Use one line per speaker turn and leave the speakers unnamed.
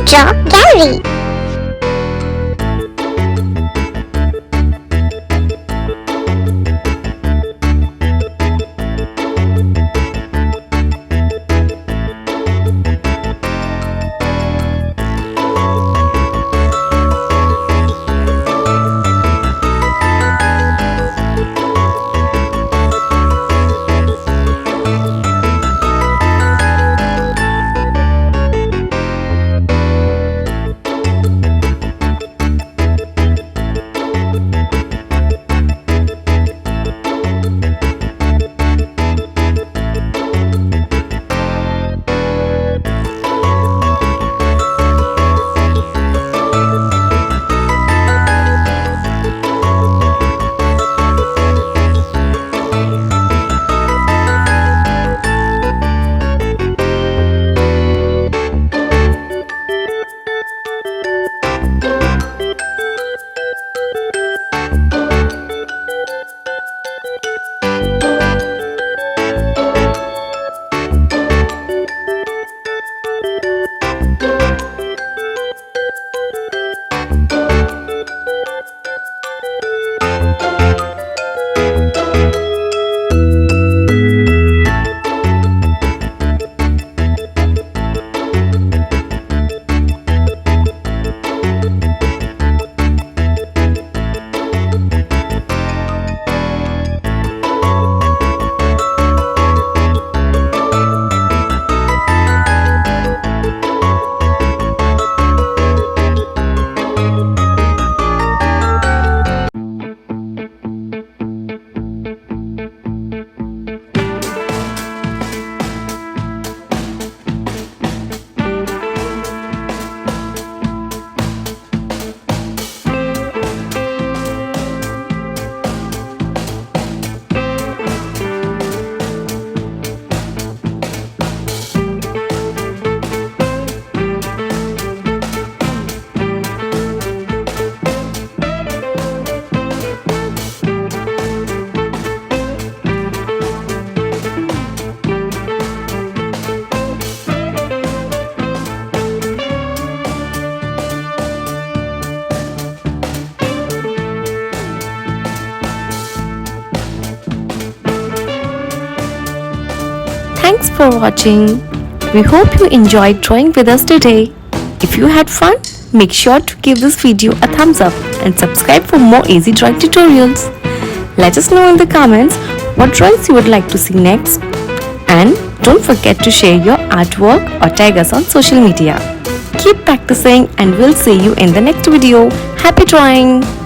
Draw Gallery.
Thanks for watching. We hope you enjoyed drawing with us today. If you had fun, make sure to give this video a thumbs up and subscribe for more easy drawing tutorials. Let us know in the comments what drawings you would like to see next. And don't forget to share your artwork or tag us on social media. Keep practicing and we'll see you in the next video. Happy drawing!